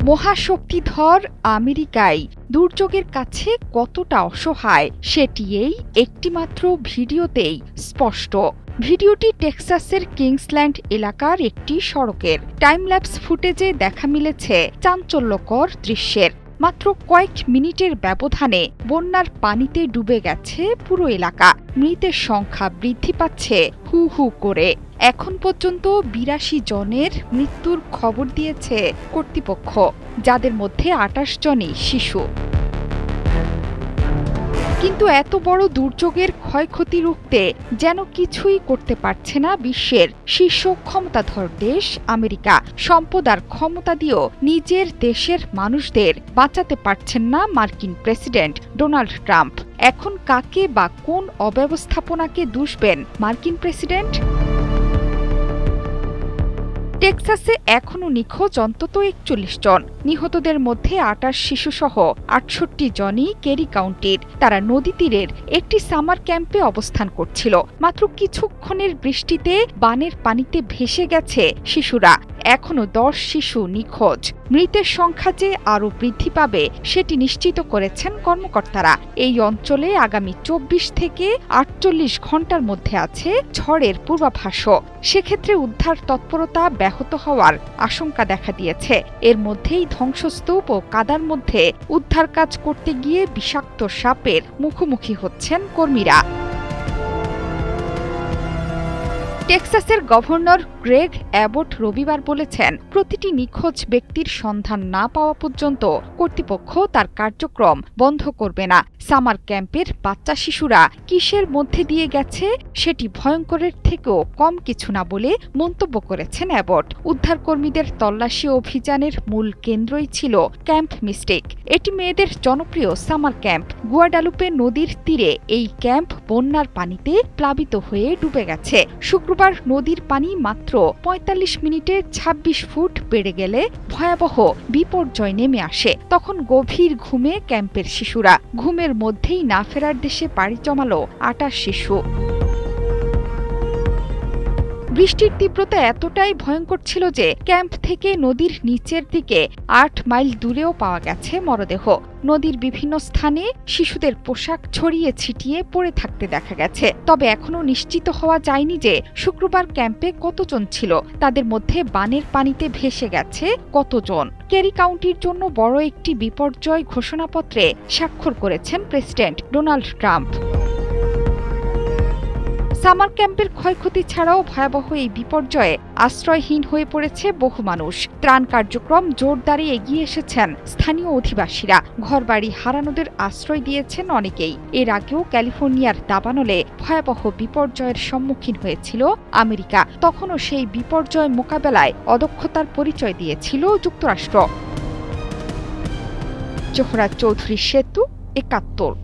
মহাশক্তিধর আমেরিকাই দুর্যোগের কাছে কতটা অসহায় সেটি এই একটিমাত্র ভিডিওতেই স্পষ্ট। ভিডিওটি টেক্সাসের কিংসল্যান্ড এলাকার একটি সড়কের টাইমল্যাপস ফুটেজে দেখা মিলেছে চাঞ্চল্যকর দৃশ্যের। মাত্র কয়েক মিনিটের ব্যবধানে বন্যার পানিতে ডুবে গেছে পুরো এলাকা। মৃতের সংখ্যা বৃদ্ধি পাচ্ছে হু হু করে। এখন পর্যন্ত ৮২ জনের মৃত্যুর খবর দিয়েছে কর্তৃপক্ষ, যাদের মধ্যে ২৮ জনই শিশু। কিন্তু এত বড় দুর্যোগের ক্ষয়ক্ষতি রুখতে যেন কিছুই করতে পারছে না বিশ্বের শীর্ষ ক্ষমতাধর দেশ আমেরিকা। সম্পদ আর ক্ষমতা দিয়েও নিজের দেশের মানুষদের বাঁচাতে পারছেন না মার্কিন প্রেসিডেন্ট ডোনাল্ড ট্রাম্প। এখন কাকে বা কোন অব্যবস্থাপনাকে দুষবেন মার্কিন প্রেসিডেন্ট? টেক্সাসে এখনও নিখোঁজ অন্তত ৪১ জন। নিহতদের মধ্যে ২৮ শিশুসহ ৬৮ জনই কেরি কাউন্টির। তারা নদী তীরের একটি সামার ক্যাম্পে অবস্থান করছিল। মাত্র কিছুক্ষণের বৃষ্টিতে বানের পানিতে ভেসে গেছে শিশুরা। এখনও ১০ শিশু নিখোঁজ। মৃতের সংখ্যা যে আরও বৃদ্ধি পাবে সেটি নিশ্চিত করেছেন কর্মকর্তারা। এই অঞ্চলে আগামী ২৪ থেকে ৪৮ ঘণ্টার মধ্যে আছে ঝড়ের পূর্বাভাসও। সেক্ষেত্রে উদ্ধার তৎপরতা ব্যাহত হওয়ার আশঙ্কা দেখা দিয়েছে। এর মধ্যেই ধ্বংসস্তূপ ও কাদার মধ্যে উদ্ধার কাজ করতে গিয়ে বিষাক্ত সাপের মুখোমুখি হচ্ছেন কর্মীরা। টেক্সাসের গভর্নর গ্রেগ অ্যাবট রবিবার বলেছেন, প্রতিটি নিখোঁজ ব্যক্তির সন্ধান না পাওয়া পর্যন্ত কর্তৃপক্ষ তার কার্যক্রম বন্ধ করবে না। সামার ক্যাম্পের বাচ্চা শিশুরা কিসের মধ্যে দিয়ে গেছে সেটি ভয়ঙ্করের থেকেও কম কিছু না বলে মন্তব্য করেছেন অ্যাবট। উদ্ধারকর্মীদের তল্লাশি অভিযানের মূল কেন্দ্রই ছিল ক্যাম্প মিস্টিক। এটি মেয়েদের জনপ্রিয় সামার ক্যাম্প। গুয়াডালুপে নদীর তীরে এই ক্যাম্প বন্যার পানিতে প্লাবিত হয়ে ডুবে গেছে। শুক্রবার নদীর পানি মাত্র ৪৫ মিনিটে ২৬ ফুট বেড়ে গেলে ভয়াবহ বিপর্যয় নেমে আসে। তখন গভীর ঘুমে ক্যাম্পের শিশুরা। ঘুমের মধ্যেই না ফেরার দেশে পাড়ি জমালো ২৮ শিশু। বৃষ্টির তীব্রতা এতটাই ভয়ঙ্কর ছিল যে ক্যাম্প থেকে নদীর নিচের দিকে ৮ মাইল দূরেও পাওয়া গেছে মরদেহ। নদীর বিভিন্ন স্থানে শিশুদের পোশাক ছড়িয়ে ছিটিয়ে পড়ে থাকতে দেখা গেছে। তবে এখনও নিশ্চিত হওয়া যায়নি যে শুক্রবার ক্যাম্পে কতজন ছিল, তাদের মধ্যে বানের পানিতে ভেসে গেছে কতজন। কেরি কাউন্টির জন্য বড় একটি বিপর্যয় ঘোষণাপত্রে স্বাক্ষর করেছেন প্রেসিডেন্ট ডোনাল্ড ট্রাম্প। সামার ক্যাম্পের ক্ষয়ক্ষতি ছাড়াও ভয়াবহ এই বিপর্যয়ে আশ্রয়হীন হয়ে পড়েছে বহু মানুষ। ত্রাণ কার্যক্রম জোরদারে এগিয়ে এসেছেন স্থানীয় অধিবাসীরা। ঘরবাড়ি হারানোদের আশ্রয় দিয়েছেন অনেকেই। এর আগেও ক্যালিফোর্নিয়ার দাবানলে ভয়াবহ বিপর্যয়ের সম্মুখীন হয়েছিল আমেরিকা। তখনও সেই বিপর্যয় মোকাবেলায় অদক্ষতার পরিচয় দিয়েছিল যুক্তরাষ্ট্র। জোহরা চৌধুরী সেতু, ৭১।